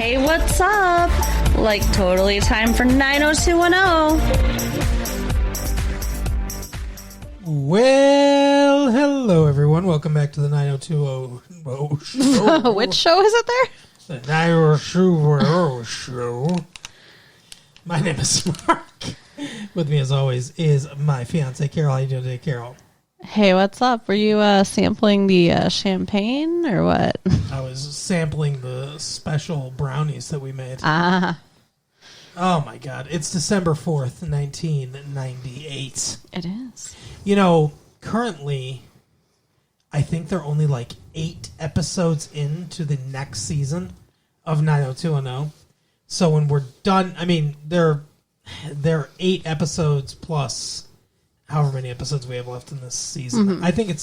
Hey, what's up? Like, totally time for 90210. Well, hello everyone. Welcome back to the 90210 show. Which show is it there? The 90210 show. My name is Mark. With me, as always, is my fiance Carol. How you doing today, Carol? Hey, what's up? Were you sampling the champagne or what? I was sampling the special brownies that we made. Ah. Oh my God. It's December 4th, 1998. It is. You know, currently, I think they're only like 8 episodes into the next season of 90210. So when we're done, I mean, they're 8 episodes plus however many episodes we have left in this season. Mm-hmm. I think we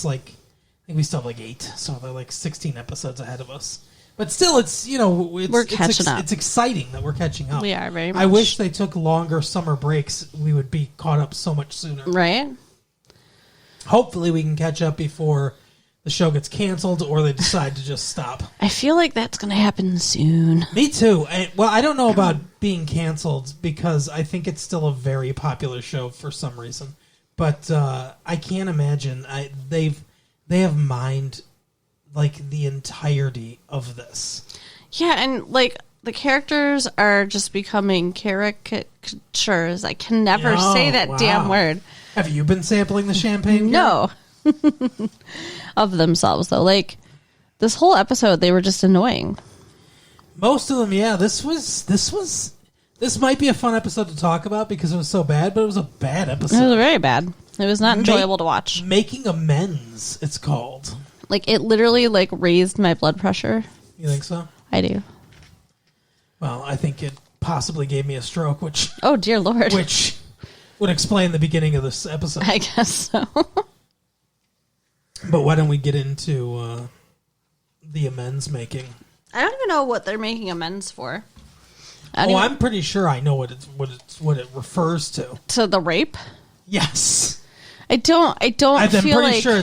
still have like 8, so they're like 16 episodes ahead of us. But still, we're catching up. It's exciting that we're catching up. We are very much. I wish they took longer summer breaks. We would be caught up so much sooner. Right? Hopefully we can catch up before the show gets canceled or they decide to just stop. I feel like that's going to happen soon. Me too. I don't know about being canceled because I think it's still a very popular show for some reason. But I can't imagine. They have mined like the entirety of this. Yeah, and like the characters are just becoming caricatures. I can never say that damn word. Have you been sampling the champagne? No. Of themselves, though. Like, this whole episode, they were just annoying. Most of them, yeah. This might be a fun episode to talk about because it was so bad, but it was a bad episode. It was very bad. It was not enjoyable to watch. Making Amends, it's called. Like, it literally, like, raised my blood pressure. You think so? I do. Well, I think it possibly gave me a stroke, which... Oh, dear Lord. Which would explain the beginning of this episode. I guess so. But why don't we get into the amends making? I don't even know what they're making amends for. I'm pretty sure I know what it refers to. To the rape? Yes. I'm pretty sure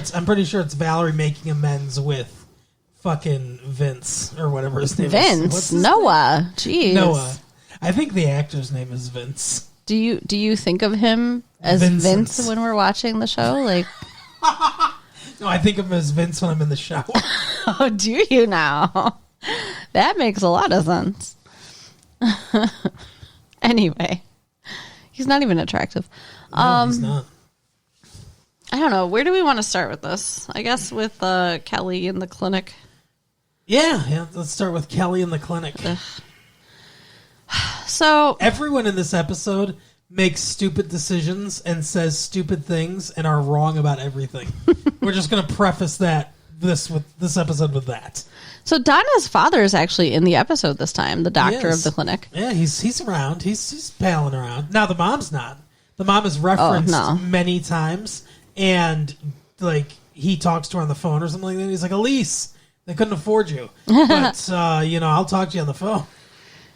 it's Valerie making amends with fucking Vince or whatever his name is. Vince? Noah. Jeez. Noah. I think the actor's name is Vince. Do you think of him as Vince when we're watching the show? Like, no, I think of him as Vince when I'm in the shower. Oh, do you now? That makes a lot of sense. Anyway, he's not even attractive. No, he's not. I don't know. Where do we want to start with this? I guess with Kelly in the clinic. Yeah. Let's start with Kelly in the clinic. So everyone in this episode makes stupid decisions and says stupid things and are wrong about everything. We're just going to preface this episode with that. So Donna's father is actually in the episode this time, the doctor of the clinic. Yeah, he's around. He's palling around. Now the mom's not. The mom is referenced many times, and like he talks to her on the phone or something like that. He's like, Elise, they couldn't afford you, but I'll talk to you on the phone.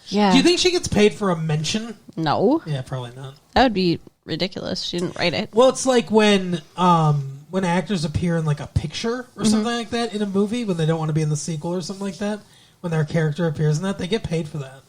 Yeah. Do you think she gets paid for a mention? No. Yeah, probably not. That would be ridiculous. She didn't write it. Well, it's like when actors appear in like a picture or something like that in a movie when they don't want to be in the sequel or something like that. When their character appears in that, they get paid for that.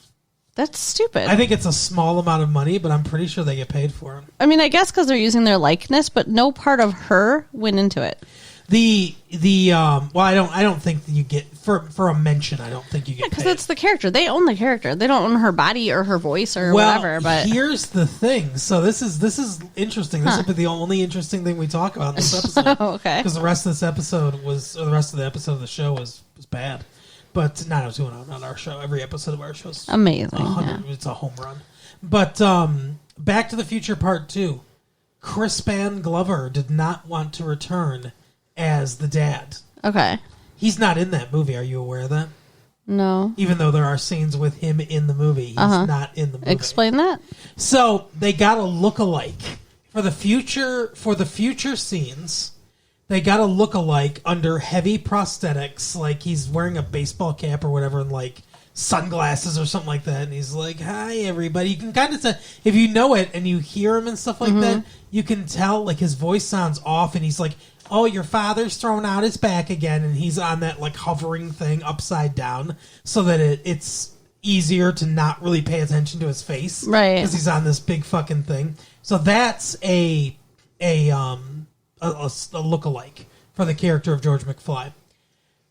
That's stupid. I think it's a small amount of money, but I'm pretty sure they get paid for it. I mean, I guess because they're using their likeness, but no part of her went into it. I don't think that you get for a mention. I don't think you get paid. Because it's the character. They own the character. They don't own her body or her voice or whatever. But here's the thing. So this is interesting. This will be the only interesting thing we talk about in this episode. Okay. Because the rest of the episode of the show was bad. But not our show. Every episode of our show is amazing. It's a home run. But Back to the Future Part 2. Crispin Glover did not want to return as the dad. Okay. He's not in that movie. Are you aware of that? No. Even though there are scenes with him in the movie, he's not in the movie. Explain that. So they got a look-alike for the future scenes. They got a look-alike under heavy prosthetics, like he's wearing a baseball cap or whatever, and like sunglasses or something like that. And he's like, "Hi, everybody." You can kind of tell if you know it and you hear him and stuff like that. You can tell like his voice sounds off, and he's like, "Oh, your father's thrown out his back again," and he's on that like hovering thing upside down, so that it's easier to not really pay attention to his face, right? Because he's on this big fucking thing. So that's a lookalike for the character of George McFly.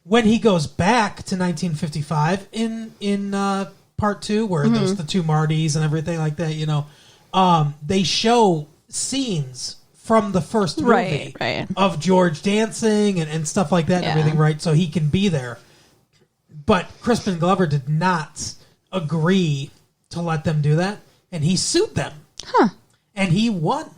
When he goes back to 1955 in part 2, where there's the two Martys and everything like that, you know, they show scenes from the first movie of George dancing and stuff like that and everything, right? So he can be there. But Crispin Glover did not agree to let them do that, and he sued them. Huh. And he won.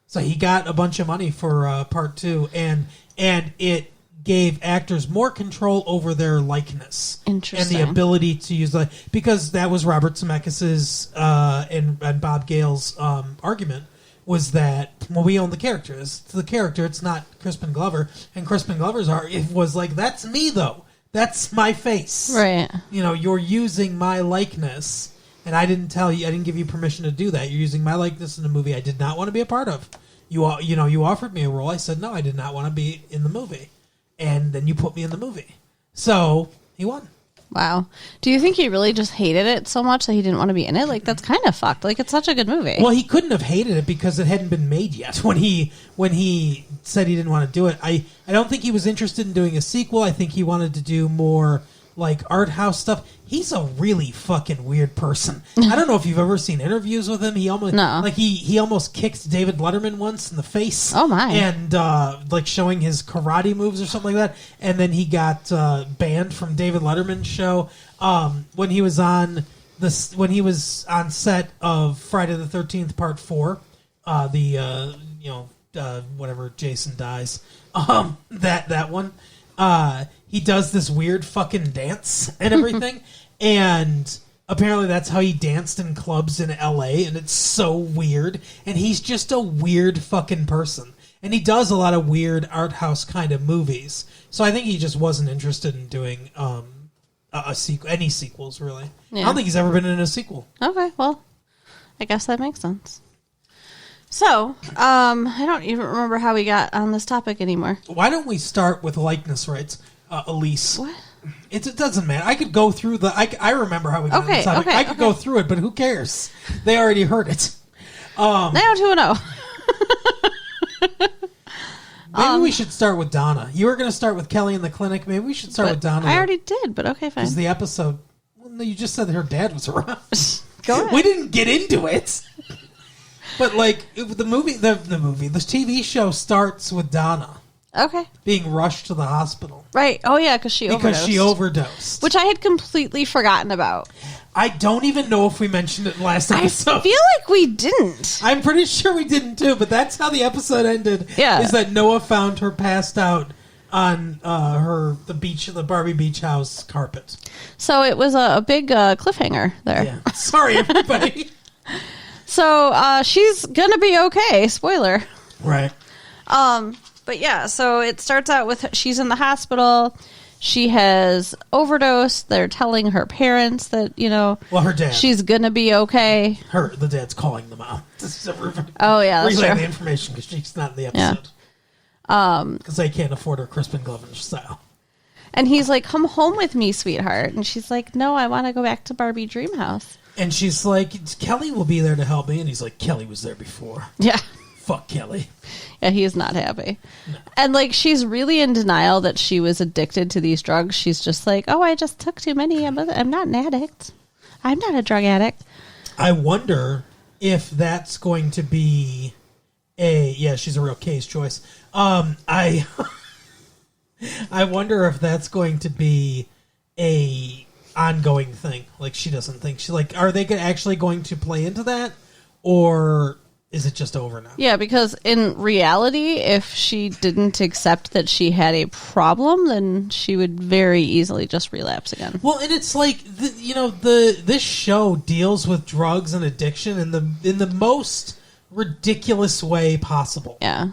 So he got a bunch of money for part 2, and it gave actors more control over their likeness and the ability to use because that was Robert Zemeckis's and Bob Gale's argument, was that, well, we own the character. It's the character. It's not Crispin Glover. And Crispin Glover's it was like, that's me, though. That's my face. Right. You know, you're using my likeness, and I didn't tell you, I didn't give you permission to do that. You're using my likeness in a movie I did not want to be a part of. You offered me a role. I said, no, I did not want to be in the movie. And then you put me in the movie. So, he won. Wow. Do you think he really just hated it so much that he didn't want to be in it? Like, that's kind of fucked. Like, it's such a good movie. Well, he couldn't have hated it because it hadn't been made yet when he said he didn't want to do it. I don't think he was interested in doing a sequel. I think he wanted to do more, like, art house stuff. He's a really fucking weird person. I don't know if you've ever seen interviews with him. He almost kicked David Letterman once in the face. Oh my! And like showing his karate moves or something like that. And then he got banned from David Letterman's show when he was on set of Friday the 13th Part 4. Whatever, Jason dies. That one. He does this weird fucking dance and everything, and apparently that's how he danced in clubs in L.A., and it's so weird, and he's just a weird fucking person, and he does a lot of weird art house kind of movies, so I think he just wasn't interested in doing any sequels, really. Yeah. I don't think he's ever been in a sequel. Okay, well, I guess that makes sense. So, I don't even remember how we got on this topic anymore. Why don't we start with likeness rights? Elise. What? It doesn't matter. I could go through I remember how we got on the topic. I could go through it, but who cares? They already heard it. 90210. Maybe we should start with Donna. You were going to start with Kelly in the clinic. Maybe we should start with Donna. I already did, but okay, fine. Because the episode... Well, no, you just said that her dad was around. Go ahead. We didn't get into it. But, like, the TV show starts with Donna. Okay. Being rushed to the hospital. Right. Oh, yeah, because she overdosed. Which I had completely forgotten about. I don't even know if we mentioned it last episode. I feel like we didn't. I'm pretty sure we didn't, too, but that's how the episode ended. Yeah. Is that Noah found her passed out on the Barbie beach house carpet. So it was a big cliffhanger there. Yeah. Sorry, everybody. So she's going to be okay. Spoiler. Right. But yeah, so it starts out with she's in the hospital. She has overdosed. They're telling her parents that, her dad. She's going to be okay. The dad's calling the mom. Oh, yeah, that's relaying true. the information because she's not in the episode. Because they can't afford her Crispin Glover style. And he's like, come home with me, sweetheart. And she's like, no, I want to go back to Barbie Dreamhouse. And she's like, Kelly will be there to help me. And he's like, Kelly was there before. Yeah. Fuck Kelly. Yeah, he is not happy. No. And, like, she's really in denial that she was addicted to these drugs. She's just like, oh, I just took too many. I'm not an addict. I'm not a drug addict. I wonder if that's going to be she's a real case, Joyce. I wonder if that's going to be a ongoing thing. Like, she doesn't think are they actually going to play into that, or is it just over now? Yeah, because in reality, if she didn't accept that she had a problem, then she would very easily just relapse again. Well, and it's like this show deals with drugs and addiction in the most ridiculous way possible. Yeah,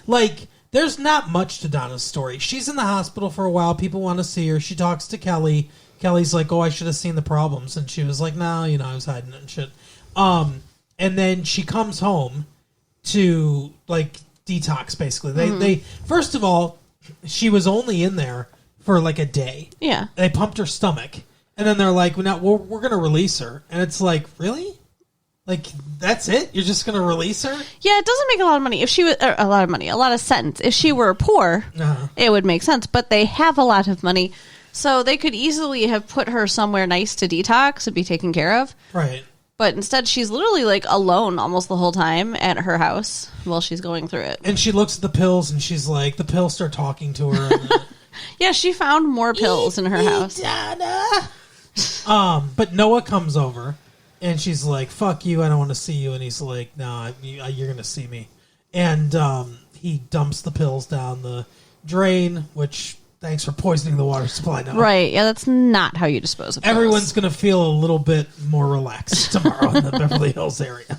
like, there's not much to Donna's story. She's in the hospital for a while. People want to see her. She talks to Kelly. Kelly's like, oh, I should have seen the problems. And she was like, no, I was hiding it and shit. And then she comes home to, like, detox, basically. They first of all, she was only in there for, like, a day. Yeah. They pumped her stomach. And then they're like, "Now we're going to release her," and it's like, really? Like, that's it? You're just going to release her? Yeah, it doesn't make a lot of money. If she was a lot of sense. If she were poor, it would make sense. But they have a lot of money, so they could easily have put her somewhere nice to detox and be taken care of. Right. But instead, she's literally like alone almost the whole time at her house while she's going through it. And she looks at the pills, and she's like, the pills start talking to her. And yeah, she found more pills in her house. But Noah comes over. And she's like, fuck you, I don't want to see you. And he's like, no, you're going to see me. And he dumps the pills down the drain, which, thanks for poisoning the water supply now. Right, yeah, that's not how you dispose of pills. Everyone's going to feel a little bit more relaxed tomorrow in the Beverly Hills area.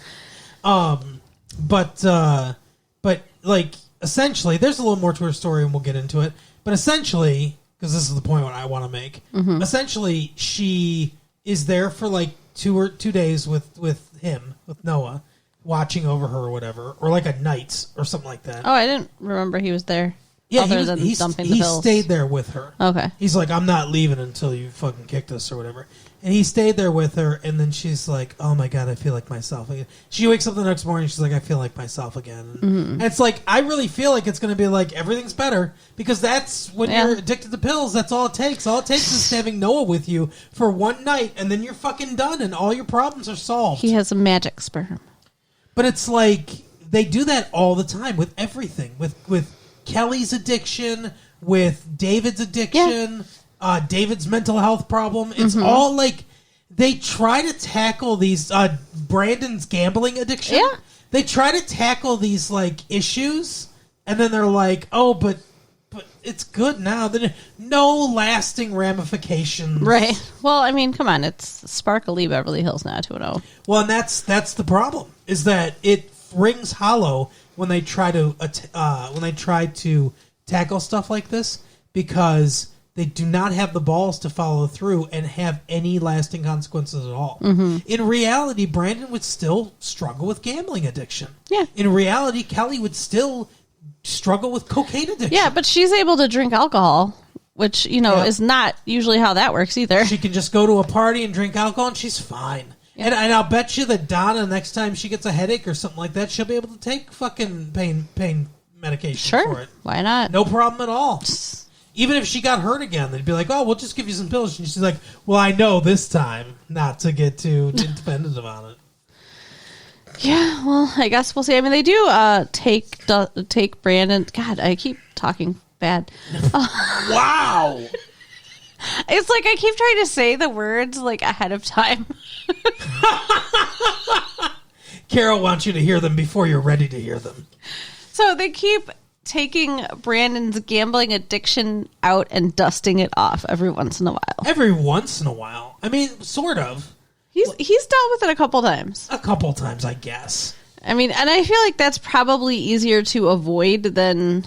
But like, essentially, there's a little more to her story, and we'll get into it. But essentially, because this is the point I want to make, essentially, she is there for like 2 days with him, with Noah, watching over her or whatever, or like a night or something like that. Oh, I didn't remember he was there. Yeah, he stayed there with her. Okay. He's like, I'm not leaving until you fucking kicked us or whatever. And he stayed there with her, and then she's like, oh my God, I feel like myself again. She wakes up the next morning, she's like, I feel like myself again. And it's like, I really feel like it's going to be like, everything's better, because that's when you're addicted to pills, that's all it takes. All it takes is having Noah with you for one night, and then you're fucking done, and all your problems are solved. He has a magic sperm. But it's like, they do that all the time with everything. With Kelly's addiction, with David's addiction, David's mental health problem. It's all like, they try to tackle these, Brandon's gambling addiction. Yeah. They try to tackle these like issues, and then they're like, oh, but it's good now. Then no lasting ramifications. Right. Well, I mean, come on, it's sparkly Beverly Hills 90210. Well, and that's the problem, is that it rings hollow when they try to tackle stuff like this, because they do not have the balls to follow through and have any lasting consequences at all. In reality, Brandon would still struggle with gambling addiction. Yeah. In reality, Kelly would still struggle with cocaine addiction. Yeah, but she's able to drink alcohol, which, is not usually how that works either. She can just go to a party and drink alcohol, and she's fine. Yeah. And I'll bet you that Donna, next time she gets a headache or something like that, she'll be able to take fucking pain medication for it. Why not? No problem at all. Even if she got hurt again, they'd be like, oh, we'll just give you some pills. And she's like, well, I know this time not to get too dependent on it. Yeah, well, I guess we'll see. I mean, they do take Brandon. God, I keep talking bad. Wow. It's like I keep trying to say the words like ahead of time. Carol wants you to hear them before you're ready to hear them. So they keep taking Brandon's gambling addiction out and dusting it off every once in a while. Every once in a while. I mean, sort of. He's dealt with it a couple times. A couple times, I guess. I mean, and I feel like that's probably easier to avoid than,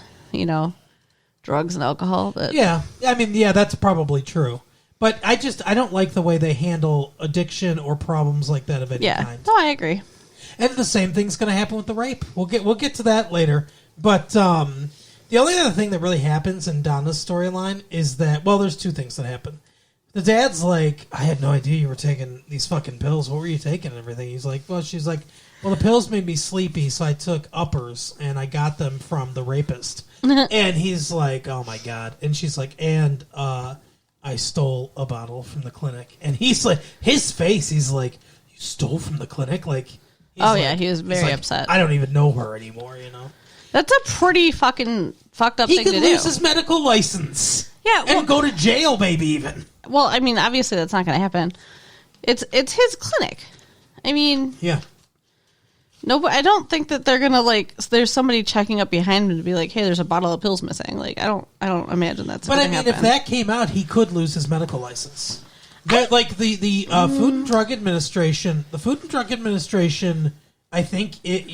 drugs and alcohol. But yeah, I mean, yeah, that's probably true. But I don't like the way they handle addiction or problems like that of any kind. No, I agree. And the same thing's going to happen with the rape. We'll get to that later. But the only other thing that really happens in Donna's storyline is that, well, there's two things that happen. The dad's like, I had no idea you were taking these fucking pills. What were you taking and everything? He's like, she's like, well, the pills made me sleepy, so I took uppers, and I got them from the rapist. And he's like, oh, my God. And she's like, and I stole a bottle from the clinic. And he's like, his face, he's like, you stole from the clinic? Like, he was very upset. I don't even know her anymore, That's a pretty fucking fucked up thing to do. He could lose his medical license. Yeah, and go to jail, maybe, even. Well, I mean, obviously that's not going to happen. It's his clinic. I mean, yeah. No, but I don't think that they're gonna there's somebody checking up behind him to be like, hey, there's a bottle of pills missing. Like, I don't imagine that's. But gonna I mean, happen. if that came out, he could lose his medical license. The Food and Drug Administration, I think it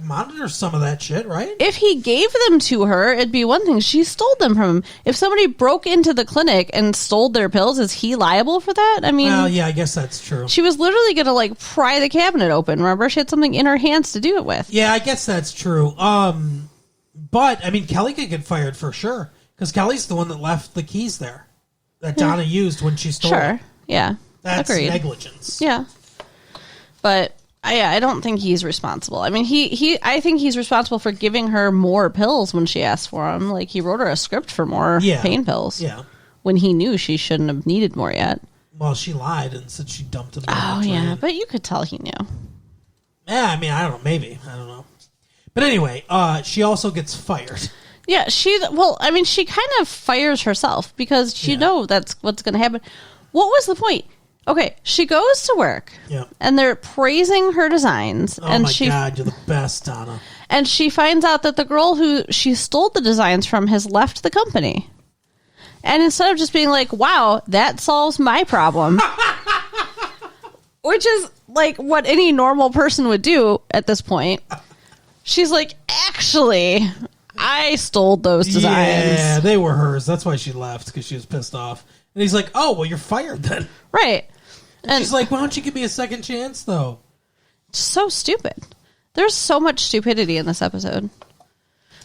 monitors some of that shit, right? If he gave them to her, it'd be one thing. She stole them from him. If somebody broke into the clinic and stole their pills, is he liable for that? I mean, well, yeah, I guess that's true. She was literally going to pry the cabinet open. Remember, she had something in her hands to do it with. Yeah, I guess that's true. But I mean, Kelly could get fired for sure, because Kelly's the one that left the keys there that Donna used when she stole. Sure. Yeah. That's Agreed. negligence. Yeah. But I don't think he's responsible. I mean, I think he's responsible for giving her more pills when she asked for them. Like, he wrote her a script for more pain pills. Yeah. When he knew she shouldn't have needed more yet. Well, she lied and said she dumped him. Oh, yeah. But you could tell he knew. Yeah, I mean, I don't know. Maybe. I don't know. But anyway, she also gets fired. Yeah, she kind of fires herself because you know that's what's going to happen. What was the point? Okay, she goes to work, and they're praising her designs. Oh, and my God, you're the best, Donna. And she finds out that the girl who she stole the designs from has left the company. And instead of just being like, wow, that solves my problem, which is like what any normal person would do at this point, she's like, actually, I stole those designs. Yeah, they were hers. That's why she left, because she was pissed off. And he's like, oh, well, you're fired then. Right. And she's like, why don't you give me a second chance, though? So stupid. There's so much stupidity in this episode.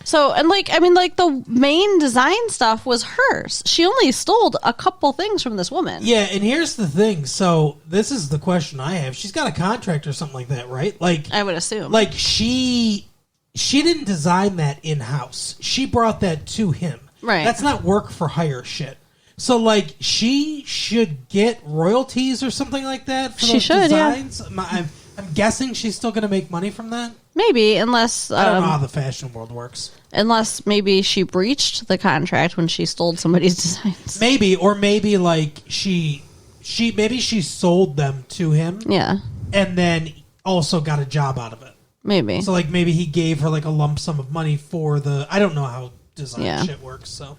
So, and the main design stuff was hers. She only stole a couple things from this woman. Yeah, and here's the thing. So, this is the question I have. She's got a contract or something like that, right? Like, I would assume. Like, she didn't design that in-house. She brought that to him. Right. That's not work for hire shit. So, like, she should get royalties or something like that for those designs. Yeah. I'm guessing she's still going to make money from that. Maybe, unless... I don't know how the fashion world works. Unless maybe she breached the contract when she stole somebody's designs. Maybe, or maybe, like, she sold them to him. Yeah. And then also got a job out of it. Maybe. So, like, maybe he gave her, like, a lump sum of money for the... I don't know how design shit works, so...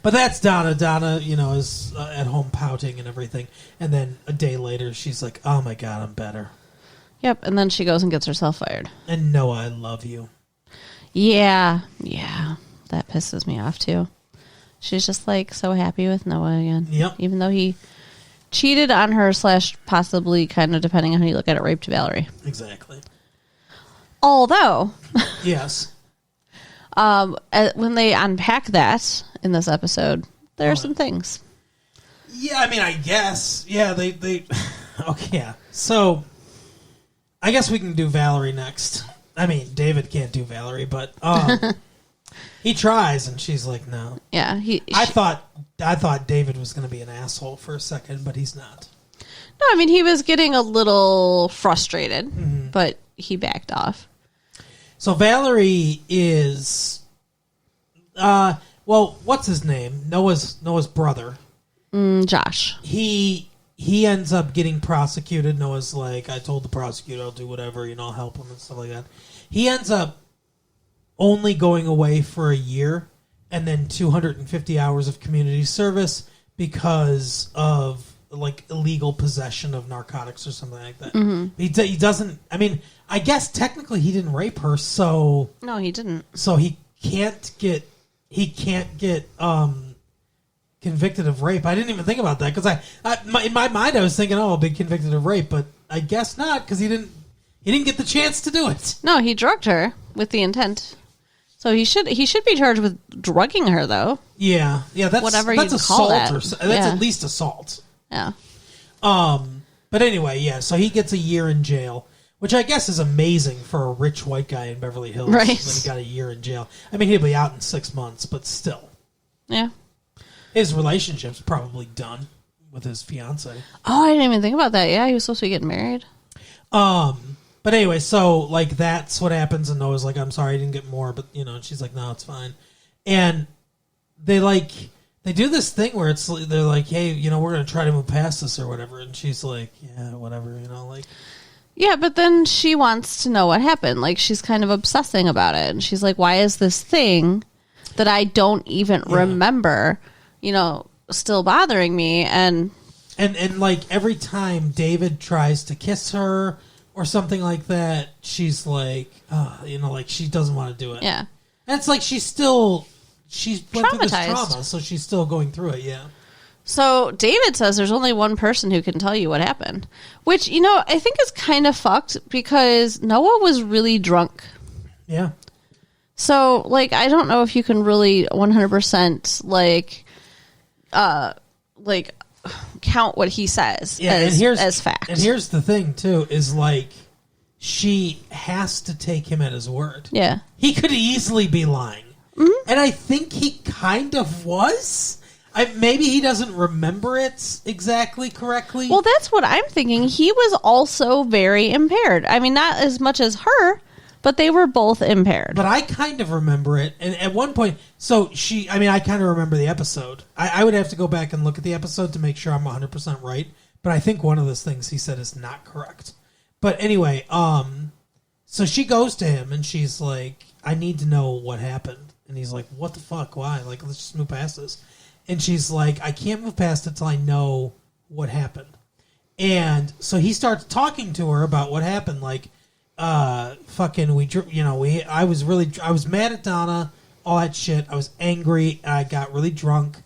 But that's Donna. Donna, is at home pouting and everything. And then a day later, she's like, oh, my God, I'm better. Yep, and then she goes and gets herself fired. And Noah, I love you. Yeah. That pisses me off, too. She's just, like, so happy with Noah again. Yep. Even though he cheated on her / possibly, kind of depending on how you look at it, raped Valerie. Exactly. Although... Yes. When they unpack that in this episode, there are some things. Yeah, I mean, I guess. Yeah, they okay, yeah. So, I guess we can do Valerie next. I mean, David can't do Valerie, but he tries, and she's like, no. Yeah, I thought David was going to be an asshole for a second, but he's not. No, I mean, he was getting a little frustrated, but he backed off. So Valerie is, what's his name? Noah's brother. Josh. He ends up getting prosecuted. Noah's like, I told the prosecutor I'll do whatever, I'll help him and stuff like that. He ends up only going away for a year and then 250 hours of community service because of like illegal possession of narcotics or something like that. He doesn't. I mean, I guess technically he didn't rape her, so no, he didn't. So he can't get convicted of rape. I didn't even think about that because in my mind I was thinking, oh, I'll be convicted of rape, but I guess not because he didn't get the chance to do it. No, he drugged her with the intent. So he should be charged with drugging her though. Yeah, that's whatever that's you assault call that. That's at least assault. Yeah. But anyway, yeah. So he gets a year in jail, which I guess is amazing for a rich white guy in Beverly Hills. Right. That he got a year in jail. I mean, he'll be out in 6 months, but still. Yeah. His relationship's probably done with his fiance. Oh, I didn't even think about that. Yeah, he was supposed to be getting married. But anyway, so like that's what happens, and Noah's like, "I'm sorry, I didn't get more," but and she's like, "No, it's fine." And they do this thing where they're like, "Hey, we're gonna try to move past this or whatever," and she's like, "Yeah, whatever," like. Yeah, but then she wants to know what happened. Like she's kind of obsessing about it, and she's like, "Why is this thing that I don't even remember, still bothering me?" And like every time David tries to kiss her or something like that, she's like, like she doesn't want to do it. Yeah. And it's like she's went through this traumatized. trauma, so she's still going through it, yeah. So David says there's only one person who can tell you what happened, which, I think is kind of fucked because Noah was really drunk. Yeah. So, I don't know if you can really 100%, count what he says as fact. And here's the thing, too, is like, she has to take him at his word. Yeah. He could easily be lying. Mm-hmm. And I think he kind of was. Maybe he doesn't remember it exactly correctly. Well, that's what I'm thinking. He was also very impaired. I mean, not as much as her, but they were both impaired. But I kind of remember it. And at one point, I kind of remember the episode. I would have to go back and look at the episode to make sure I'm 100% right. But I think one of those things he said is not correct. But anyway, so she goes to him and she's like, I need to know what happened. And he's like, what the fuck? Why? Like, let's just move past this. And she's like, I can't move past it till I know what happened. And so he starts talking to her about what happened. Like, I was mad at Donna, all that shit. I was angry. I got really drunk.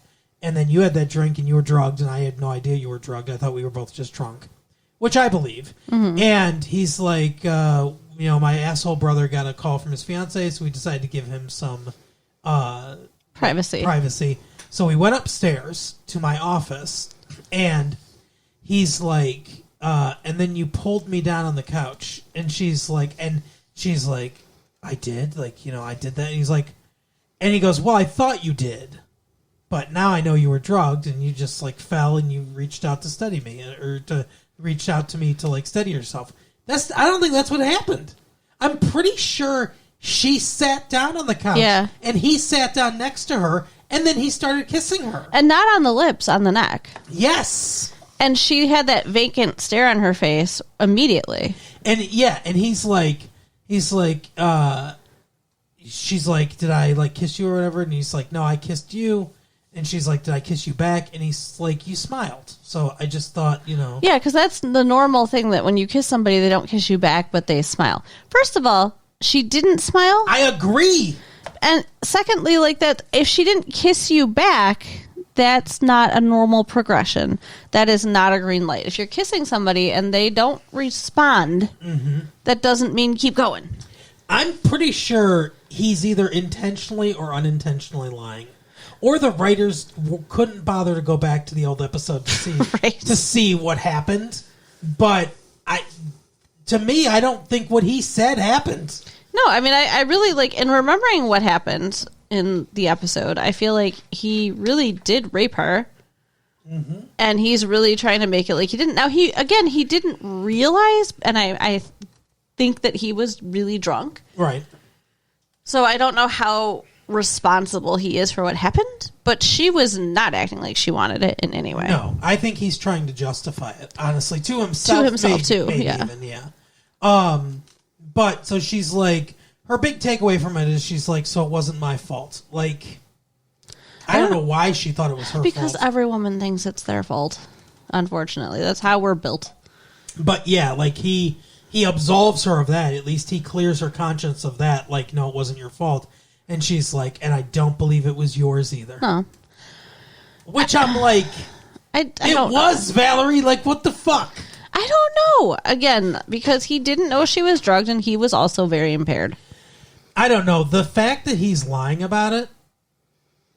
And then you had that drink and you were drugged and I had no idea you were drugged. I thought we were both just drunk, which I believe. Mm-hmm. And he's like, my asshole brother got a call from his fiance, so we decided to give him some privacy. So we went upstairs to my office, and he's like, and then you pulled me down on the couch, and she's like, I did? Like, I did that? And he's like, and he goes, well, I thought you did, but now I know you were drugged, and you just, like, fell, and you reached out to steady me, or to reach out to me to, like, steady yourself. I don't think that's what happened. I'm pretty sure she sat down on the couch, and he sat down next to her, and then he started kissing her. And not on the lips, on the neck. Yes. And she had that vacant stare on her face immediately. And he's like, she's like, did I, like, kiss you or whatever? And he's like, no, I kissed you. And she's like, did I kiss you back? And he's like, you smiled. So I just thought, Yeah, because that's the normal thing, that when you kiss somebody, they don't kiss you back, but they smile. First of all, she didn't smile. I agree. And secondly, like, that, if she didn't kiss you back, that's not a normal progression. That is not a green light. If you're kissing somebody and they don't respond, that doesn't mean keep going. I'm pretty sure he's either intentionally or unintentionally lying. Or the writers couldn't bother to go back to the old episode to see to see what happened. But to me, I don't think what he said happened. No, I mean, I really, like, in remembering what happened in the episode, I feel like he really did rape her. Mm-hmm. And he's really trying to make it like he didn't. Now, he didn't realize, and I think that he was really drunk. Right. So I don't know how responsible he is for what happened, but she was not acting like she wanted it in any way. No, I think he's trying to justify it, honestly, to himself. Maybe yeah. Even, yeah. But so she's like, her big takeaway from it is she's like, so it wasn't my fault. Like, I don't know why she thought it was her fault. Because every woman thinks it's their fault. Unfortunately, that's how we're built. But yeah, like he absolves her of that. At least he clears her conscience of that. Like, no, it wasn't your fault. And she's like, and I don't believe it was yours either. No. Which I'm like, it was, Valerie. Like, what the fuck? I don't know. Again, because he didn't know she was drugged and he was also very impaired. I don't know. The fact that he's lying about it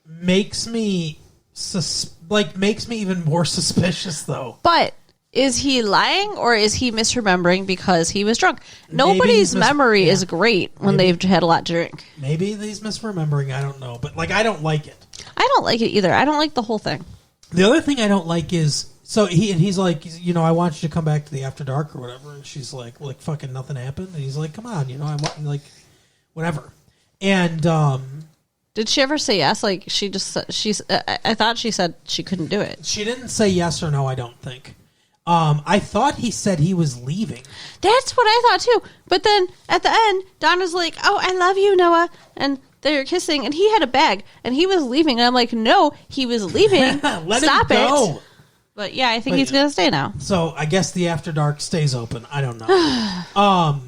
makes me even more suspicious, though. But is he lying or is he misremembering because he was drunk? Nobody's memory is great when they've had a lot to drink. Maybe he's misremembering. I don't know. But, like, I don't like it. I don't like it either. I don't like the whole thing. The other thing I don't like is, so he's like, I want you to come back to the After Dark or whatever. And she's like, fucking nothing happened. And he's like, come on, I want, like, whatever. And, did she ever say yes? Like, I thought she said she couldn't do it. She didn't say yes or no, I don't think. I thought he said he was leaving. That's what I thought too. But then at the end, Donna's like, "Oh, I love you, Noah," and they're kissing, and he had a bag, and he was leaving, and I'm like, "No, he was leaving. Stop him go. It." But yeah, I think he's gonna stay now. So I guess the After Dark stays open. I don't know.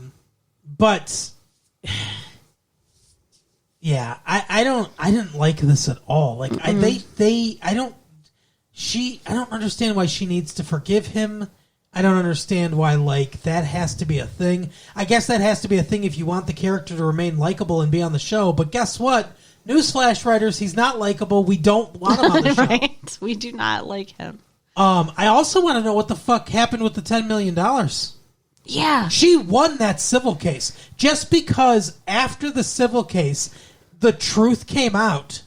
But yeah, I didn't like this at all. Like I don't understand why she needs to forgive him. I don't understand why, like, that has to be a thing. I guess that has to be a thing if you want the character to remain likable and be on the show. But guess what? Newsflash, writers, he's not likable. We don't want him on the show. Right? We do not like him. I also want to know what the fuck happened with the $10 million. Yeah. She won that civil case. Just because after the civil case, the truth came out,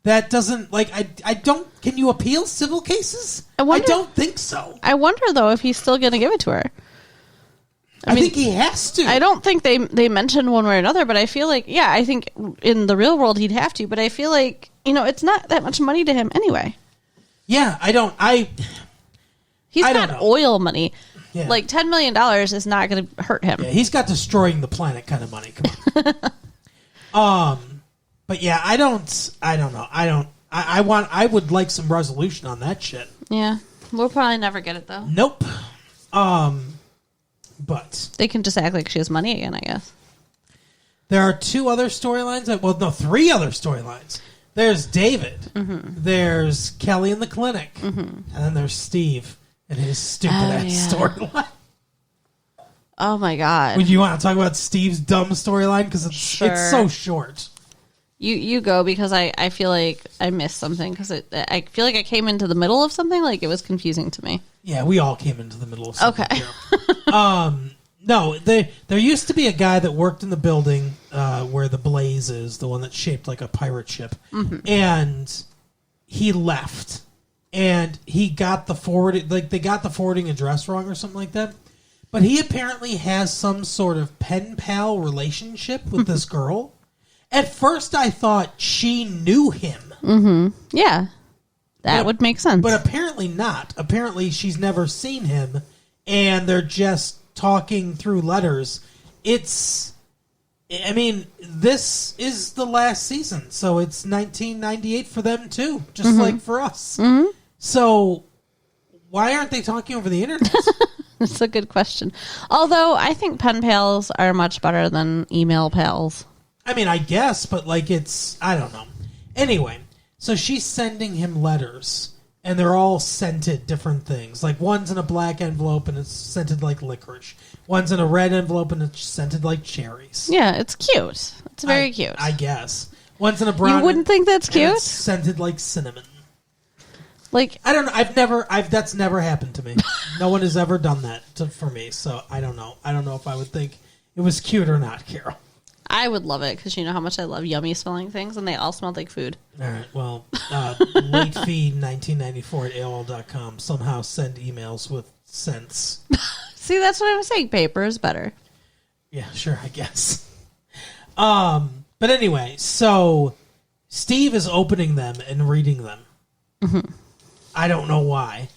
that doesn't, like, I don't, can you appeal civil cases? I don't think so. I wonder, though, if he's still going to give it to her. I mean, think he has to. I don't think they mentioned one way or another, but I feel like, I think in the real world he'd have to, but I feel like, it's not that much money to him anyway. Yeah, He's got oil money. Yeah. Like, $10 million is not going to hurt him. Yeah, he's got destroying the planet kind of money. Come on. But yeah, I don't know. I would like some resolution on that shit. Yeah. We'll probably never get it, though. Nope. But they can just act like she has money again, I guess. There are 2 other storylines. 3 other storylines. There's David. Mm-hmm. There's Kelly in the clinic. Mm-hmm. And then there's Steve and his stupid-ass storyline. Oh, my God. Would you want to talk about Steve's dumb storyline? Because it's so short. You go, because I feel like I missed something. Because I feel like I came into the middle of something. Like, it was confusing to me. Yeah, we all came into the middle of something. Okay. No, there used to be a guy that worked in the building where the Blaze is, the one that's shaped like a pirate ship. Mm-hmm. And he left. And he got the they got the forwarding address wrong or something like that. But he apparently has some sort of pen pal relationship with this girl. At first, I thought she knew him. Mm-hmm. Yeah. That would make sense. But apparently not. Apparently, she's never seen him, and they're just talking through letters. This is the last season, so it's 1998 for them, too, just like for us. Mm-hmm. So, why aren't they talking over the internet? That's a good question. Although, I think pen pals are much better than email pals. I mean, I guess, but, I don't know. Anyway, so she's sending him letters, and they're all scented different things. Like, one's in a black envelope, and it's scented like licorice. One's in a red envelope, and it's scented like cherries. Yeah, it's cute. It's very cute. I guess. One's in a brown... You wouldn't think that's cute? It's scented like cinnamon. Like... I don't know. That's never happened to me. No one has ever done that for me, so I don't know. I don't know if I would think it was cute or not, Carol. I would love it, because you know how much I love yummy smelling things, and they all smell like food. All right, well, latefee1994 at AOL.com. Somehow send emails with scents. See, that's what I was saying. Paper is better. Yeah, sure, I guess. But anyway, so Steve is opening them and reading them. Mm-hmm. I don't know why,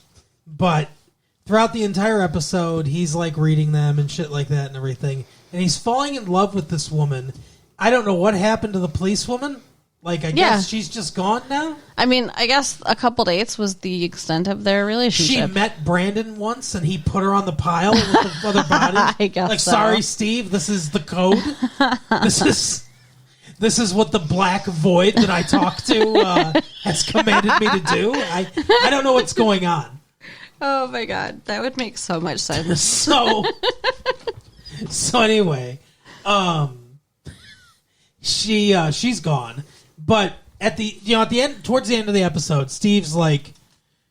but throughout the entire episode, he's like reading them and shit like that and everything. And he's falling in love with this woman. I don't know what happened to the policewoman. I guess she's just gone now? I mean, I guess a couple dates was the extent of their relationship. She met Brandon once, and he put her on the pile with the other bodies. I guess so. Sorry, Steve, this is the code. This is what the black void that I talk to has commanded me to do. I don't know what's going on. Oh, my God. That would make so much sense. So anyway, she's gone, but at the end, towards the end of the episode, Steve's like,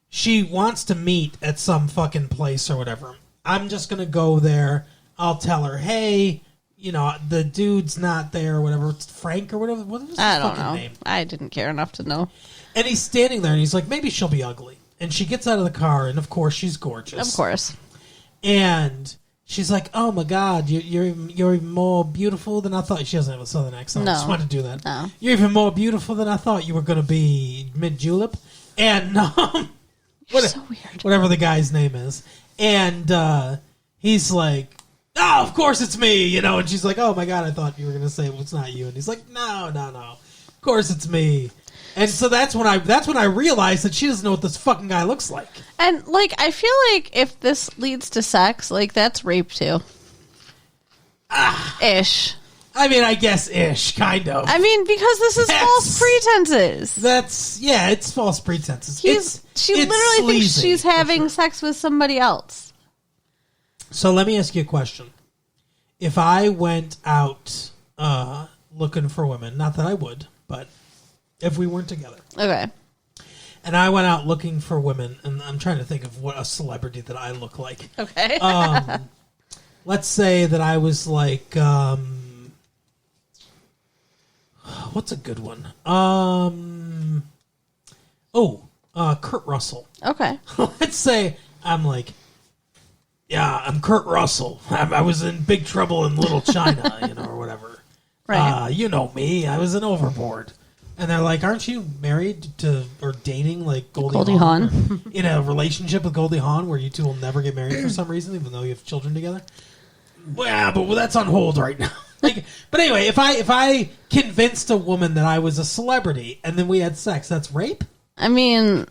she wants to meet at some fucking place or whatever. I'm just gonna go there. I'll tell her, hey, the dude's not there or whatever. It's Frank or whatever. What was his fucking name? I didn't care enough to know. And he's standing there, and he's like, maybe she'll be ugly. And she gets out of the car, and of course she's gorgeous. Of course. And she's like, "Oh my God, you're even more beautiful than I thought." She doesn't have a southern accent. No. I just wanted to do that. No. You're even more beautiful than I thought you were going to be, mid julep, and so weird. Whatever the guy's name is, and he's like, "Oh, of course it's me," And she's like, "Oh my God, I thought you were going to say it's not you," and he's like, "No, of course it's me." And so that's when I realized that she doesn't know what this fucking guy looks like. And I feel like if this leads to sex, that's rape too. Ish. I mean, I guess ish, kind of. I mean, because this is false pretenses. It's false pretenses. She literally thinks she's having sex with somebody else. So let me ask you a question. If I went out looking for women, not that I would, but if we weren't together. Okay. and I went out looking for women, and I'm trying to think of what a celebrity that I look like. Okay. Let's say that I was like, what's a good one? Kurt Russell. Okay. Let's say I'm like, yeah, I'm Kurt Russell. I was in Big Trouble in Little China, or whatever. Right. You know me. I was in Overboard. And they're like, aren't you married to or dating like Goldie Hawn? In a relationship with Goldie Hawn where you two will never get married for some reason, even though you have children together? Well, but that's on hold right now. But anyway, if I convinced a woman that I was a celebrity and then we had sex, that's rape? I mean,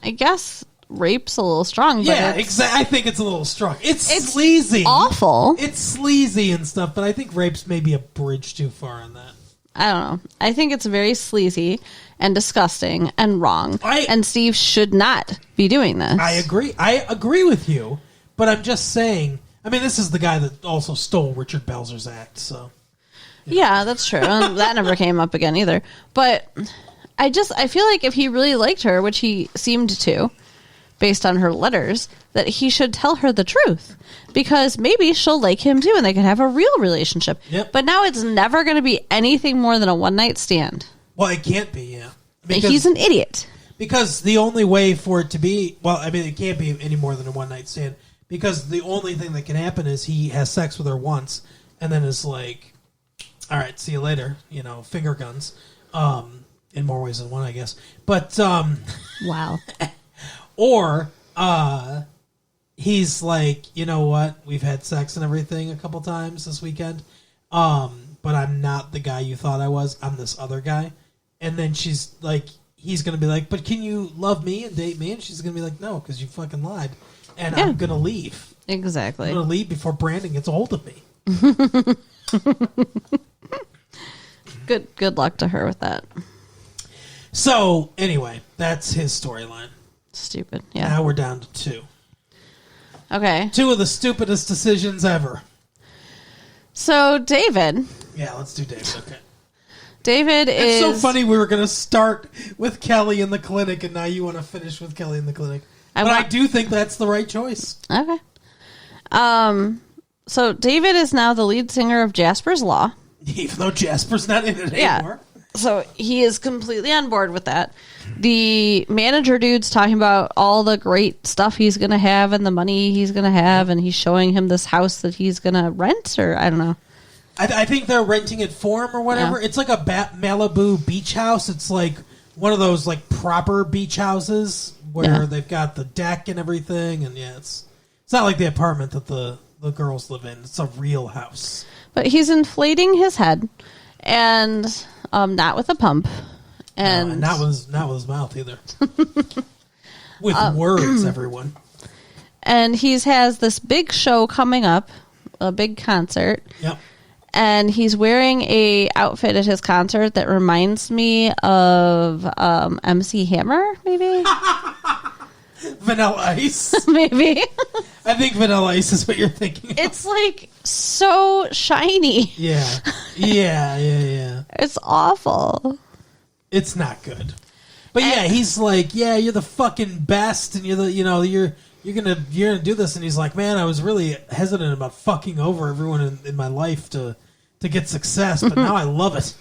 I guess rape's a little strong. But yeah, exactly. I think it's a little strong. It's sleazy. Awful. It's sleazy and stuff, but I think rape's maybe a bridge too far on that. I don't know. I think it's very sleazy and disgusting and wrong. And Steve should not be doing this. I agree. I agree with you, but I'm just saying. I mean, this is the guy that also stole Richard Belzer's act, so. Yeah, that's true. That never came up again either. But I feel like if he really liked her, which he seemed to, based on her letters, that he should tell her the truth. Because maybe she'll like him too and they could have a real relationship. Yep. But now it's never going to be anything more than a one-night stand. Well, it can't be, yeah. Because he's an idiot. Because the only way for it to be, well, I mean, it can't be any more than a one-night stand. Because the only thing that can happen is he has sex with her once and then is like, all right, see you later, finger guns. In more ways than one, I guess. But, wow. Or, he's like, you know what? We've had sex and everything a couple times this weekend. But I'm not the guy you thought I was. I'm this other guy. And then she's like, he's going to be like, but can you love me and date me? And she's going to be like, no, because you fucking lied. And I'm going to leave. Exactly. I'm going to leave before Brandon gets a hold of me. Good luck to her with that. So, anyway, that's his storyline. Stupid, yeah. Now we're down to 2. Okay. 2 of the stupidest decisions ever. So, David. Yeah, let's do David. Okay. David is... It's so funny we were going to start with Kelly in the clinic, and now you want to finish with Kelly in the clinic. I do think that's the right choice. Okay. So, David is now the lead singer of Jasper's Law. Even though Jasper's not in it anymore. So, he is completely on board with that. The manager dude's talking about all the great stuff he's going to have and the money he's going to have, and he's showing him this house that he's going to rent, or I don't know. I think they're renting it for him or whatever. Yeah. It's like a Malibu beach house. It's like one of those like proper beach houses where they've got the deck and everything, and it's not like the apartment that the girls live in. It's a real house. But he's inflating his head, and not with a pump. And not with his mouth either. With words, everyone. And he has this big show coming up, a big concert. Yep. And he's wearing a outfit at his concert that reminds me of MC Hammer, maybe? Vanilla Ice. Maybe. I think Vanilla Ice is what you're thinking of. It's like so shiny. Yeah. It's awful. It's not good. But he's like, you're the fucking best, and you're gonna do this, and he's like, man, I was really hesitant about fucking over everyone in my life to get success, but now I love it.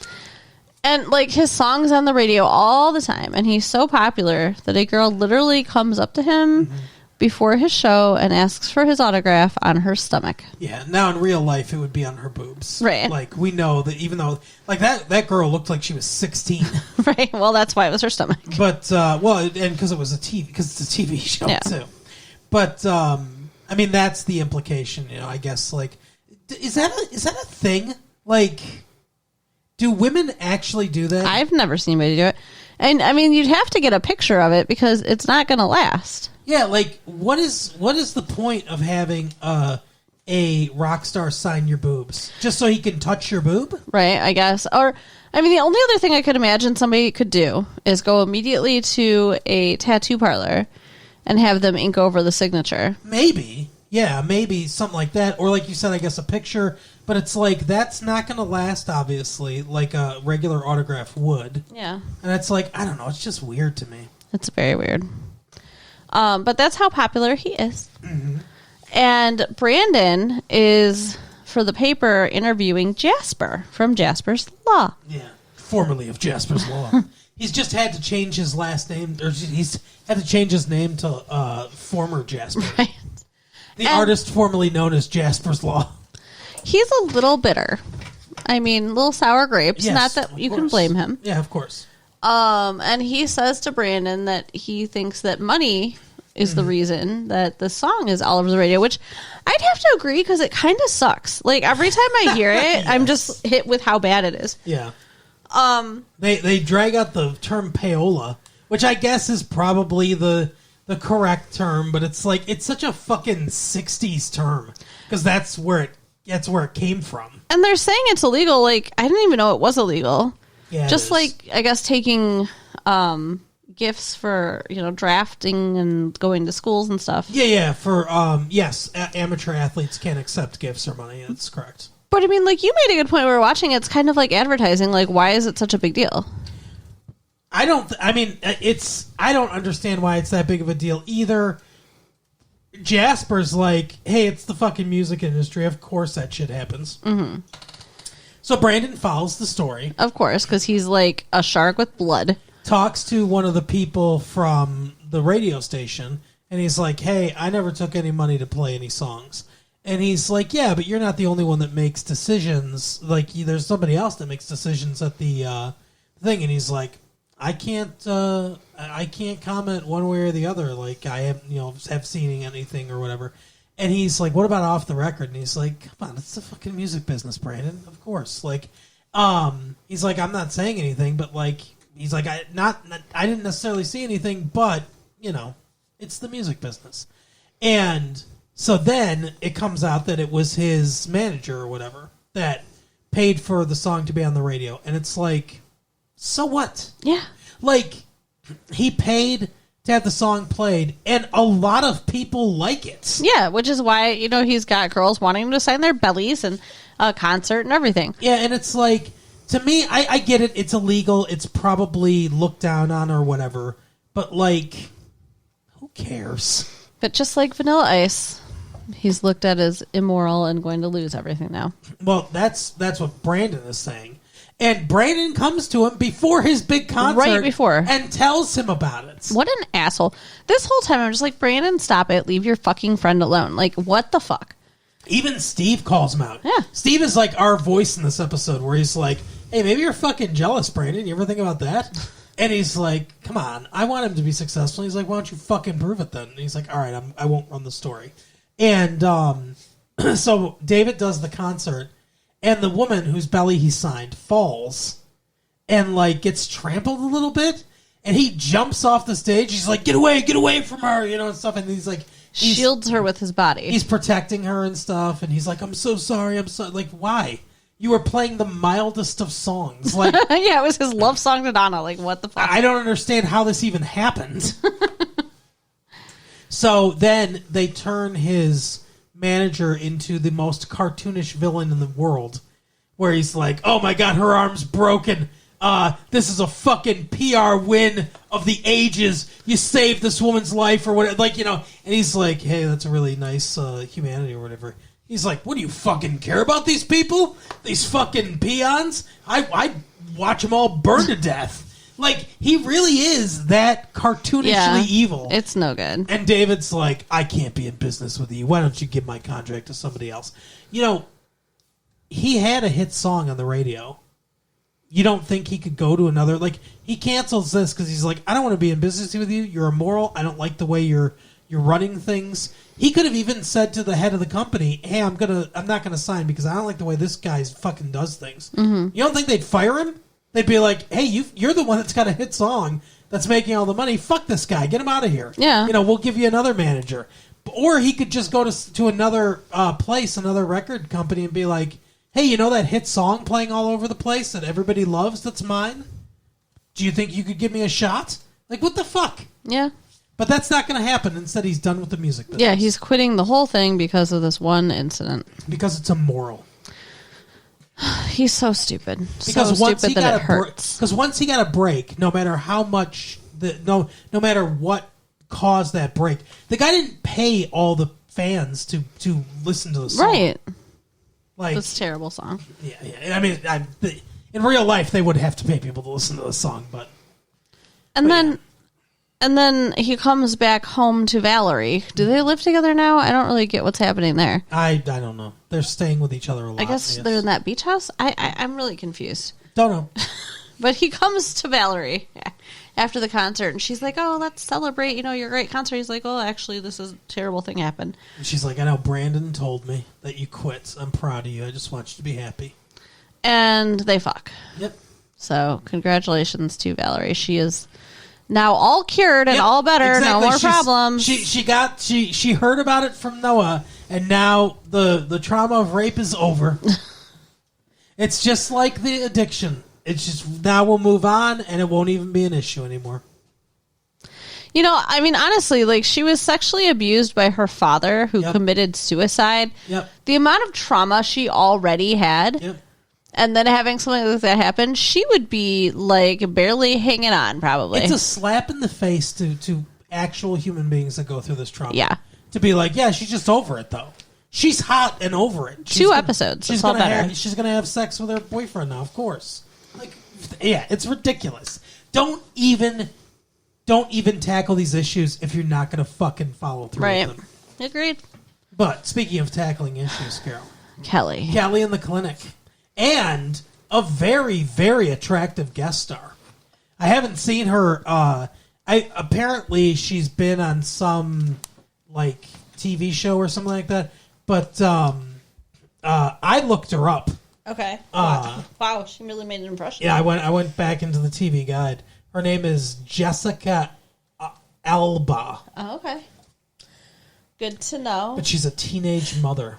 And like his songs on the radio all the time, and he's so popular that a girl literally comes up to him before his show and asks for his autograph on her stomach. Yeah, now in real life it would be on her boobs. Right. Like we know that even though like that girl looked like she was 16. Right. Well, that's why it was her stomach. But and because it was it's a TV show too. But I mean that's the implication, I guess like is that a thing? Like do women actually do that? I've never seen anybody do it. And I mean you'd have to get a picture of it because it's not going to last. Yeah, like what is the point of having a rock star sign your boobs just so he can touch your boob? Right, I guess. Or I mean, the only other thing I could imagine somebody could do is go immediately to a tattoo parlor and have them ink over the signature. Maybe, maybe something like that, or like you said, I guess a picture. But it's like that's not going to last, obviously, like a regular autograph would. Yeah, and it's like I don't know, it's just weird to me. It's very weird. But that's how popular he is. Mm-hmm. And Brandon is, for the paper, interviewing Jasper from Jasper's Law. Yeah, formerly of Jasper's Law. He's just had to change his last name, or he's had to change his name to former Jasper. Right. The artist formerly known as Jasper's Law. He's a little bitter. I mean, little sour grapes. Yes, not that you can blame him. Yeah, of course. And he says to Brandon that he thinks that money is the reason that the song is all over the radio, which I'd have to agree because it kind of sucks. Like, every time I hear it, yes. I'm just hit with how bad it is. Yeah. They drag out the term payola, which I guess is probably the correct term, but it's like, it's such a fucking 60s term because that's where it came from. And they're saying it's illegal. Like, I didn't even know it was illegal. Yeah, just like, I guess, taking gifts for, drafting and going to schools and stuff. Yeah. For yes, amateur athletes can't accept gifts or money. That's correct. But I mean, like, you made a good point. We were watching. It's kind of like advertising. Like, why is it such a big deal? I don't understand why it's that big of a deal either. Jasper's like, hey, it's the fucking music industry. Of course that shit happens. Mm-hmm. So Brandon follows the story. Of course, because he's like a shark with blood. Talks to one of the people from the radio station, and he's like, hey, I never took any money to play any songs. And he's like, yeah, but you're not the only one that makes decisions. Like, there's somebody else that makes decisions at the thing. And he's like, I can't comment one way or the other. Like, I have seen anything or whatever. And he's like, what about off the record? And he's like, come on, it's the fucking music business, Brandon. Of course. Like, he's like, I'm not saying anything, but like, he's like, I didn't necessarily see anything, but it's the music business. And so then it comes out that it was his manager or whatever that paid for the song to be on the radio. And it's like, so what? Yeah. Like, he paid to have the song played, and a lot of people like it. Yeah, which is why, he's got girls wanting him to sign their bellies and a concert and everything. Yeah, and it's like, to me, I get it. It's illegal. It's probably looked down on or whatever. But, like, who cares? But just like Vanilla Ice, he's looked at as immoral and going to lose everything now. Well, that's what Brandon is saying. And Brandon comes to him before his big concert. Right before. And tells him about it. What an asshole. This whole time I'm just like, Brandon, stop it. Leave your fucking friend alone. Like, what the fuck? Even Steve calls him out. Yeah. Steve is like our voice in this episode where he's like, hey, maybe you're fucking jealous, Brandon. You ever think about that? And he's like, come on. I want him to be successful. He's like, why don't you fucking prove it then? And he's like, all right, I won't run the story. And so David does the concert. And the woman whose belly he signed falls and, like, gets trampled a little bit. And he jumps off the stage. He's like, get away from her, and stuff. And he's like... shields her with his body. He's protecting her and stuff. And he's like, I'm so sorry. Like, why? You were playing the mildest of songs. Like, yeah, it was his love song to Donna. Like, what the fuck? I don't understand how this even happened. So then they turn his manager into the most cartoonish villain in the world, where he's like, oh my god, her arm's broken, this is a fucking PR win of the ages, you saved this woman's life or whatever, like, and he's like, hey, that's a really nice humanity or whatever. He's like, what, do you fucking care about these people, these fucking peons? I watch them all burn to death. Like, he really is that cartoonishly evil. It's no good. And David's like, I can't be in business with you. Why don't you give my contract to somebody else? He had a hit song on the radio. You don't think he could go to another? Like, he cancels this because he's like, I don't want to be in business with you. You're immoral. I don't like the way you're running things. He could have even said to the head of the company, hey, I'm not gonna sign because I don't like the way this guy fucking does things. Mm-hmm. You don't think they'd fire him? They'd be like, hey, you're the one that's got a hit song that's making all the money. Fuck this guy. Get him out of here. Yeah. We'll give you another manager. Or he could just go to another place, another record company, and be like, hey, that hit song playing all over the place that everybody loves that's mine? Do you think you could give me a shot? Like, what the fuck? Yeah. But that's not going to happen. Instead, he's done with the music business. Yeah, he's quitting the whole thing because of this one incident. Because it's immoral. He's so stupid. Because so stupid that it hurts. Because once he got a break, no matter how much no matter what caused that break, the guy didn't pay all the fans to listen to the song. Right. Like, this terrible song. Yeah. I mean, in real life, they would have to pay people to listen to the song, but And then he comes back home to Valerie. Do they live together now? I don't really get what's happening there. I don't know. They're staying with each other a lot. I guess they're in that beach house. I'm really confused. Don't know. But he comes to Valerie after the concert, and she's like, "Oh, let's celebrate, your great concert." He's like, "Oh, actually, this is a terrible thing happened." And she's like, "I know Brandon told me that you quit. I'm proud of you. I just want you to be happy." And they fuck. Yep. So congratulations to Valerie. She is now all cured and all better. Exactly. No more problems. She heard about it from Noah, and now the trauma of rape is over. It's just like the addiction. It's just now we'll move on, and it won't even be an issue anymore. I mean, honestly, like, she was sexually abused by her father, who committed suicide. Yep. The amount of trauma she already had. Yep. And then having something like that happen, she would be, like, barely hanging on, probably. It's a slap in the face to actual human beings that go through this trauma. Yeah. To be like, yeah, she's just over it, though. She's hot and over it. Two episodes. She's all better. She's going to have sex with her boyfriend now, of course. Like, yeah, it's ridiculous. Don't even tackle these issues if you're not going to fucking follow through with them. Agreed. But speaking of tackling issues, Carol. Kelly in the clinic. And a very, very attractive guest star. I haven't seen her. Apparently she's been on some like TV show or something like that. But I looked her up. Okay. Wow, she really made an impression. Yeah, I went back into the TV guide. Her name is Jessica Alba. Oh, okay. Good to know. But she's a teenage mother.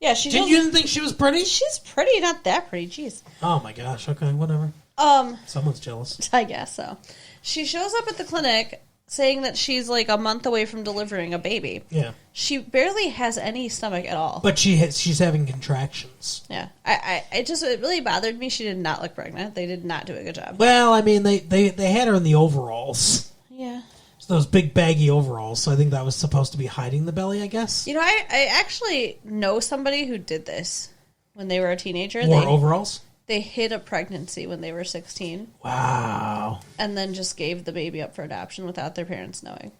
Yeah, you didn't think she was pretty? She's pretty, not that pretty. Jeez. Oh my gosh. Okay, whatever. Someone's jealous. I guess so. She shows up at the clinic saying that she's like a month away from delivering a baby. Yeah. She barely has any stomach at all. But she's having contractions. Yeah. It really bothered me. She did not look pregnant. They did not do a good job. Well, I mean, they had her in the overalls. Yeah. Those big baggy overalls, so I think that was supposed to be hiding the belly, I guess. I actually know somebody who did this when they were a teenager. Overalls? They hid a pregnancy when they were 16. Wow. And then just gave the baby up for adoption without their parents knowing.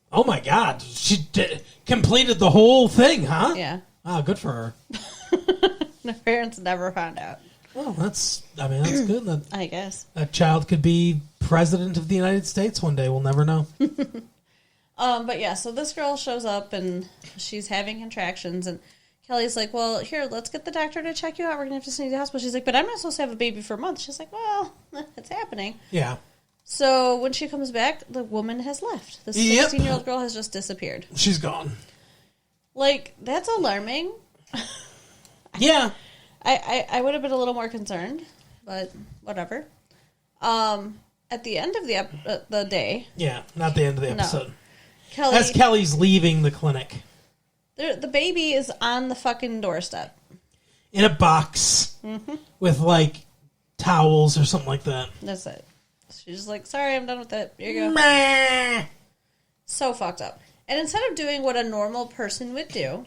Oh my God. She completed the whole thing, huh? Yeah. Ah, good for her. The parents never found out. Well, that's good. I guess. That child could be president of the United States one day. We'll never know. But yeah, so this girl shows up and she's having contractions, and Kelly's like, "Well, here, let's get the doctor to check you out. We're gonna have to send you to the hospital." She's like, "But I'm not supposed to have a baby for a month." She's like, "Well, it's happening." Yeah. So when she comes back, the woman has left. The 16-year-old girl has just disappeared. She's gone. Like, that's alarming. Yeah. I would have been a little more concerned, but whatever. At the end of the day... Yeah, not the end of the episode. No. As Kelly's leaving the clinic. The baby is on the fucking doorstep. In a box. Mm-hmm. With, like, towels or something like that. That's it. She's just like, "Sorry, I'm done with it. Here you go." Meh. So fucked up. And instead of doing what a normal person would do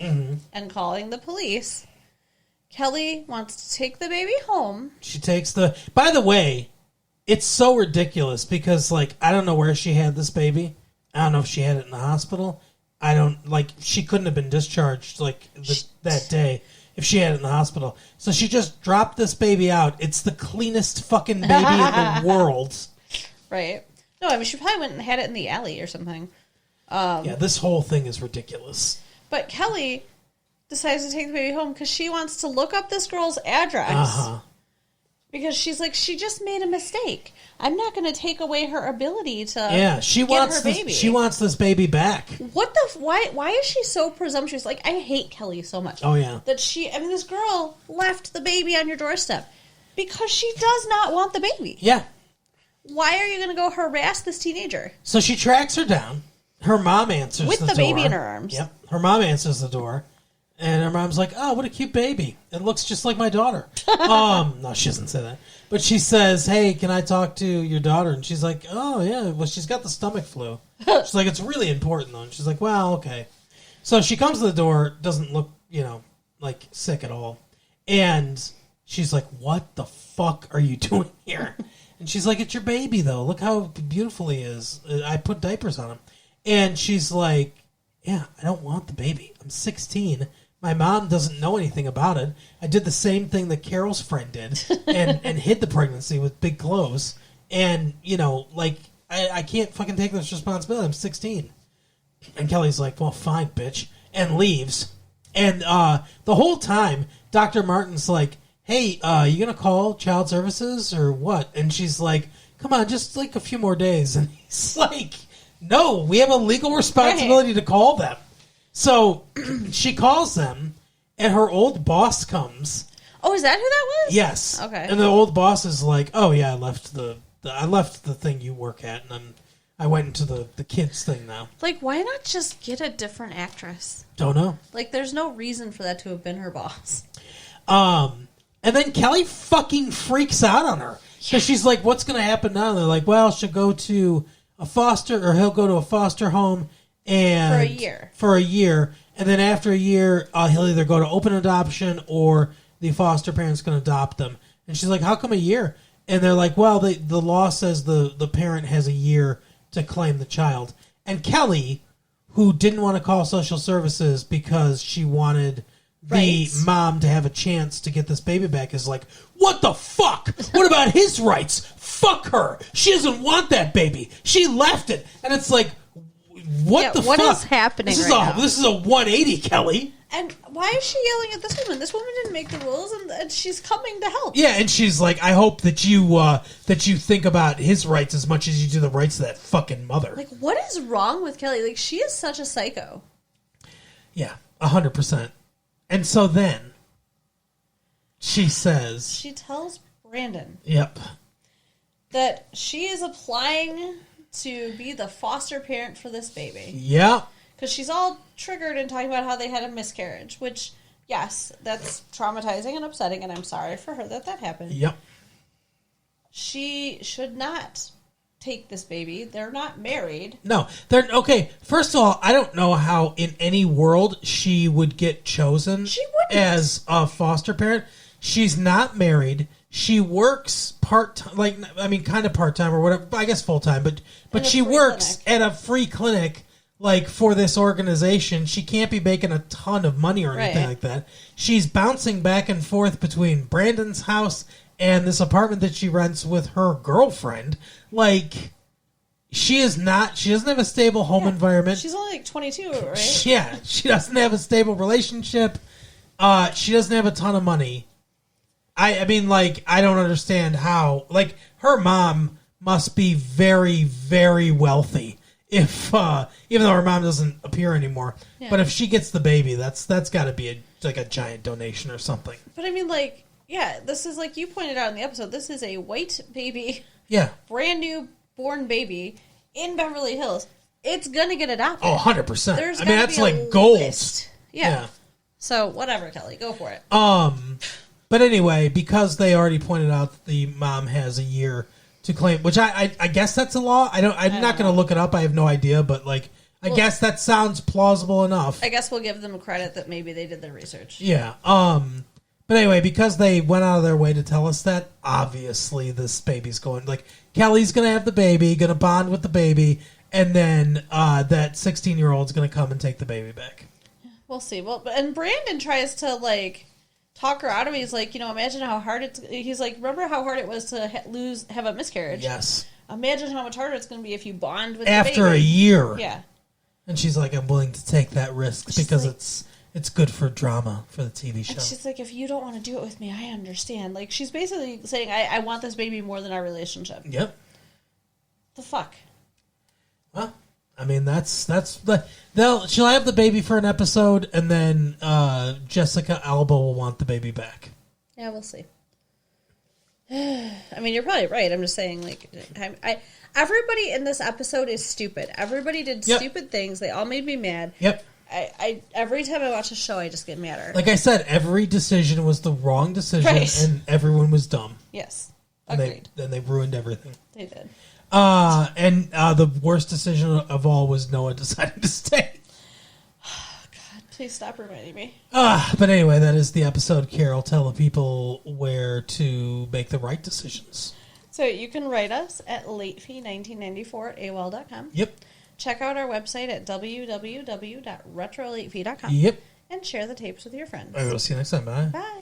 and calling the police... Kelly wants to take the baby home. She takes By the way, it's so ridiculous because, like, I don't know where she had this baby. I don't know if she had it in the hospital. She couldn't have been discharged, that day if she had it in the hospital. So she just dropped this baby out. It's the cleanest fucking baby in the world. Right. No, I mean, she probably went and had it in the alley or something. Yeah, this whole thing is ridiculous. But Kelly... decides to take the baby home because she wants to look up this girl's address. Uh-huh. Because she's like, she just made a mistake. I'm not going to take away her ability to wants her baby. She wants this baby back. What the... Why is she so presumptuous? Like, I hate Kelly so much. Oh, yeah. That this girl left the baby on your doorstep because she does not want the baby. Yeah. Why are you going to go harass this teenager? So she tracks her down. Her mom answers the door. With the baby in her arms. Yep. Her mom answers the door. And her mom's like, oh, what a cute baby. It looks just like my daughter. No, she doesn't say that. But she says, hey, can I talk to your daughter? And she's like, oh, yeah. Well, she's got the stomach flu. She's like, it's really important, though. And she's like, well, okay. So she comes to the door, doesn't look, like sick at all. And she's like, what the fuck are you doing here? And she's like, it's your baby, though. Look how beautiful he is. I put diapers on him. And she's like, yeah, I don't want the baby. I'm 16. My mom doesn't know anything about it. I did the same thing that Carol's friend did and hid the pregnancy with big clothes. And, I can't fucking take this responsibility. I'm 16. And Kelly's like, well, fine, bitch. And leaves. And the whole time, Dr. Martin's like, hey, you going to call child services or what? And she's like, come on, just like a few more days. And he's like, no, we have a legal responsibility to call them. So she calls them, and her old boss comes. Oh, is that who that was? Yes. Okay. And the old boss is like, oh yeah, I left the thing you work at, and I went into the kids thing now. Like, why not just get a different actress? Don't know. Like, there's no reason for that to have been her boss. And then Kelly fucking freaks out on her because she's like, what's going to happen now? And they're like, well, she'll go to he'll go to a foster home. And for a year. And then after a year, he'll either go to open adoption or the foster parent's going to adopt them. And she's like, how come a year? And they're like, well, the law says the parent has a year to claim the child. And Kelly, who didn't want to call social services because she wanted the mom to have a chance to get this baby back, is like, what the fuck? What about his rights? Fuck her. She doesn't want that baby. She left it. And it's like, what fuck? Is happening now? This is a 180, Kelly. And why is she yelling at this woman? This woman didn't make the rules, and she's coming to help. Yeah, and she's like, I hope that you think about his rights as much as you do the rights of that fucking mother. Like, what is wrong with Kelly? Like, she is such a psycho. Yeah, 100%. And so then she says... She tells Brandon... Yep. ...that she is applying to be the foster parent for this baby. Yeah. Because she's all triggered and talking about how they had a miscarriage, which, yes, that's traumatizing and upsetting, and I'm sorry for her that happened. Yep. She should not take this baby. They're not married. No. They're okay. First of all, I don't know how in any world she would get chosen as a foster parent. She's not married. She works part-time, kind of part-time or whatever, I guess full-time, but she works at a free clinic, for this organization. She can't be making a ton of money or anything like that. She's bouncing back and forth between Brandon's house and this apartment that she rents with her girlfriend. She doesn't have a stable home environment. She's only 22, right? Yeah, she doesn't have a stable relationship. She doesn't have a ton of money. I don't understand how, her mom must be very, very wealthy if, even though her mom doesn't appear anymore. Yeah. But if she gets the baby, that's got to be a giant donation or something. But this is like you pointed out in the episode, this is a white baby. Yeah. Brand new born baby in Beverly Hills. It's going to get adopted. Oh, 100%. That's like gold. Yeah. So, whatever, Kelly. Go for it. But anyway, because they already pointed out that the mom has a year to claim, which I guess that's a law. I'm not going to look it up. I have no idea, but I guess that sounds plausible enough. I guess we'll give them credit that maybe they did their research. Yeah. But anyway, because they went out of their way to tell us that, obviously this baby's going, Kelly's going to have the baby, going to bond with the baby, and then that 16-year-old's going to come and take the baby back. We'll see. Well, and Brandon tries to, talk her out of it. He's like, imagine how hard he's like, remember how hard it was to have a miscarriage? Yes. Imagine how much harder it's going to be if you bond with after the baby. a year. Yeah. And she's like, I'm willing to take that risk because it's good for drama for the TV show. And she's like, if you don't want to do it with me, I understand. She's basically saying, I want this baby more than our relationship. Yep. The fuck? Well, she'll have the baby for an episode, and then Jessica Alba will want the baby back. Yeah, we'll see. You're probably right. I'm just saying, everybody in this episode is stupid. Everybody did stupid things. They all made me mad. Yep. I every time I watch a show, I just get madder. Like I said, every decision was the wrong decision, and everyone was dumb. Yes, agreed. And they ruined everything. They did. And the worst decision of all was Noah deciding to stay. God, please stop reminding me. But anyway, that is the episode. Carol, tell the people where to make the right decisions. So you can write us at latefee1994@AOL.com. Yep. Check out our website at www.retrolatefee.com. Yep. And share the tapes with your friends. I will see you next time. Bye. Bye.